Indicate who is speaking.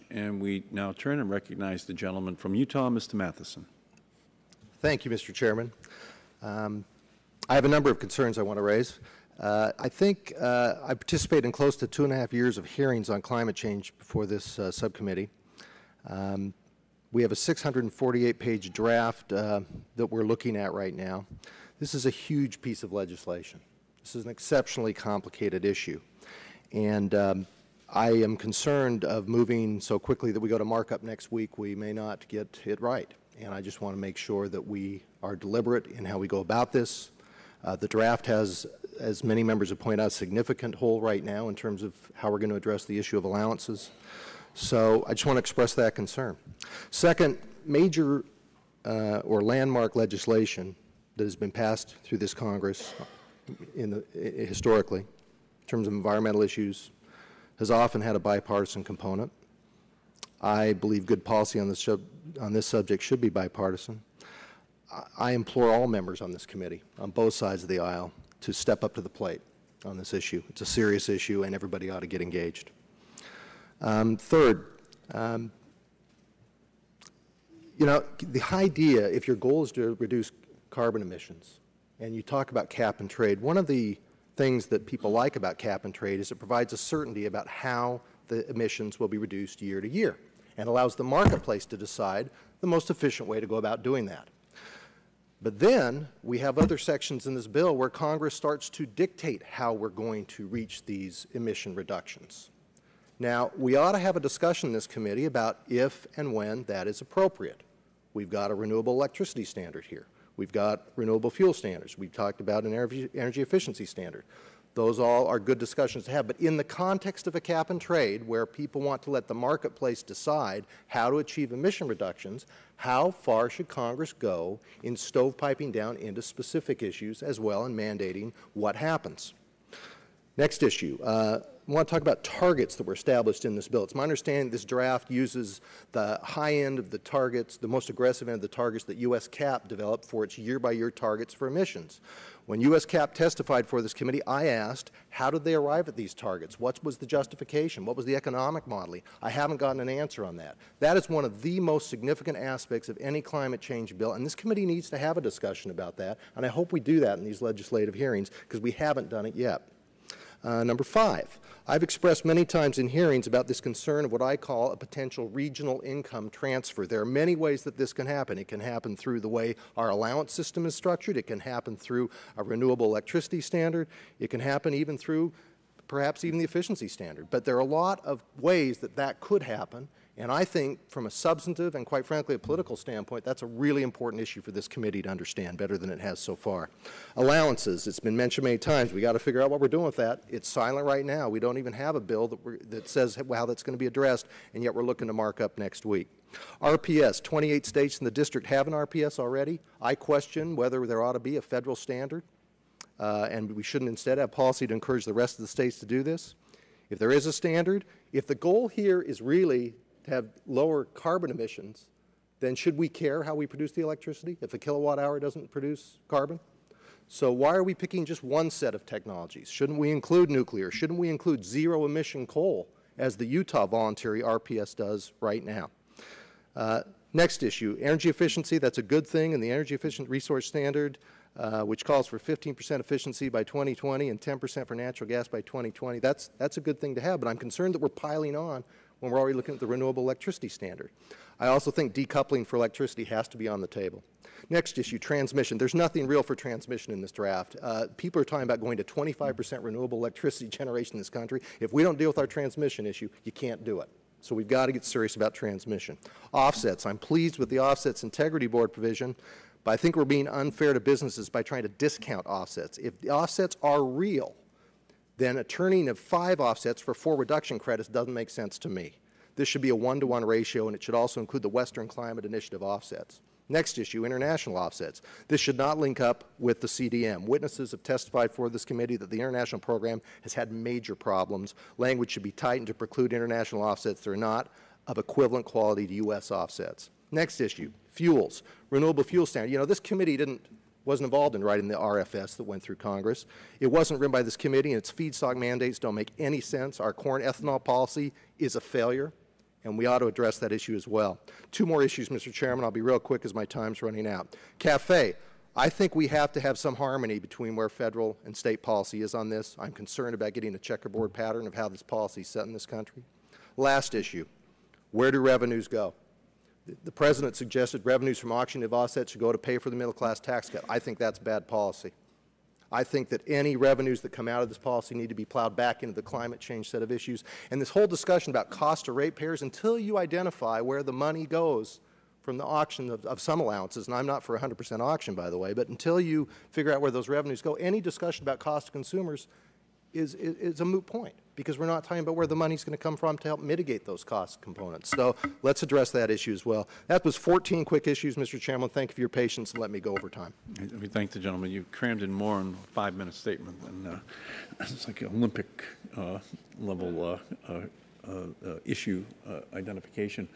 Speaker 1: And we now turn and recognize the gentleman from Utah, Mr. Matheson.
Speaker 2: Thank you, Mr. Chairman. I have a number of concerns I want to raise. I think I participated in close to 2.5 years of hearings on climate change before this subcommittee. We have a 648-page draft that we're looking at right now. This is a huge piece of legislation. This is an exceptionally complicated issue. And I am concerned of moving so quickly that we go to markup next week, we may not get it right. And I just want to make sure that we are deliberate in how we go about this. The draft has, as many members have pointed out, a significant hole right now in terms of how we're going to address the issue of allowances. So I just want to express that concern. Second, major or landmark legislation that has been passed through this Congress historically, in terms of environmental issues, has often had a bipartisan component. I believe good policy on this subject should be bipartisan. I implore all members on this committee, on both sides of the aisle, to step up to the plate on this issue. It's a serious issue, and everybody ought to get engaged. Third, you know, the idea, if your goal is to reduce carbon emissions, and you talk about cap and trade, one of the things that people like about cap and trade is it provides a certainty about how the emissions will be reduced year to year and allows the marketplace to decide the most efficient way to go about doing that. But then we have other sections in this bill where Congress starts to dictate how we're going to reach these emission reductions. Now, we ought to have a discussion in this committee about if and when that is appropriate. We've got a renewable electricity standard here. We've got renewable fuel standards. We've talked about an energy efficiency standard. Those all are good discussions to have. But in the context of a cap and trade, where people want to let the marketplace decide how to achieve emission reductions, how far should Congress go in stovepiping down into specific issues as well and mandating what happens? Next issue. I want to talk about targets that were established in this bill. It's my understanding this draft uses the high end of the targets, the most aggressive end of the targets that U.S. CAP developed for its year-by-year targets for emissions. When U.S. CAP testified for this committee, I asked, how did they arrive at these targets? What was the justification? What was the economic modeling? I haven't gotten an answer on that. That is one of the most significant aspects of any climate change bill, and this committee needs to have a discussion about that, and I hope we do that in these legislative hearings because we haven't done it yet. Number 5, I've expressed many times in hearings about this concern of what I call a potential regional income transfer. There are many ways that this can happen. It can happen through the way our allowance system is structured. It can happen through a renewable electricity standard. It can happen even through perhaps even the efficiency standard. But there are a lot of ways that that could happen. And I think from a substantive and, quite frankly, a political standpoint, that's a really important issue for this committee to understand better than it has so far. Allowances, it's been mentioned many times. We've got to figure out what we're doing with that. It's silent right now. We don't even have a bill that says how that's going to be addressed, and yet we're looking to mark up next week. RPS, 28 states in the district have an RPS already. I question whether there ought to be a federal standard, and we shouldn't instead have policy to encourage the rest of the states to do this. If there is a standard, if the goal here is really to have lower carbon emissions, then should we care how we produce the electricity if a kilowatt hour doesn't produce carbon? So why are we picking just one set of technologies? Shouldn't we include nuclear? Shouldn't we include zero emission coal as the Utah voluntary RPS does right now? Next issue, energy efficiency. That's a good thing in the Energy Efficient Resource Standard, which calls for 15% efficiency by 2020 and 10% for natural gas by 2020. That's a good thing to have, but I'm concerned that we're piling on when we're already looking at the renewable electricity standard. I also think decoupling for electricity has to be on the table. Next issue, transmission. There's nothing real for transmission in this draft. People are talking about going to 25% renewable electricity generation in this country. If we don't deal with our transmission issue, you can't do it. So we've got to get serious about transmission. Offsets. I'm pleased with the Offsets Integrity Board provision, but I think we're being unfair to businesses by trying to discount offsets. If the offsets are real, then a turning of 5 offsets for 4 reduction credits doesn't make sense to me. This should be a 1-to-1 ratio, and it should also include the Western Climate Initiative offsets. Next issue, international offsets. This should not link up with the CDM. Witnesses have testified for this committee that the international program has had major problems. Language should be tightened to preclude international offsets that are not of equivalent quality to U.S. offsets. Next issue, fuels, renewable fuel standard. You know, this committee wasn't involved in writing the RFS that went through Congress. It wasn't written by this committee, and its feedstock mandates don't make any sense. Our corn ethanol policy is a failure, and we ought to address that issue as well. Two more issues, Mr. Chairman. I'll be real quick as my time's running out. CAFE. I think we have to have some harmony between where federal and state policy is on this. I'm concerned about getting a checkerboard pattern of how this policy is set in this country. Last issue, where do revenues go? The President suggested revenues from auction of offsets should go to pay for the middle class tax cut. I think that's bad policy. I think that any revenues that come out of this policy need to be plowed back into the climate change set of issues. And this whole discussion about cost to ratepayers, until you identify where the money goes from the auction of some allowances, and I'm not for 100% auction, by the way, but until you figure out where those revenues go, any discussion about cost to consumers is a moot point, because we're not talking about where the money's going to come from to help mitigate those cost components. So let's address that issue as well. That was 14 quick issues, Mr. Chairman. Thank you for your patience and let me go over time.
Speaker 1: We thank the gentleman. You crammed in more in a 5-minute statement, and it's like an Olympic level issue identification.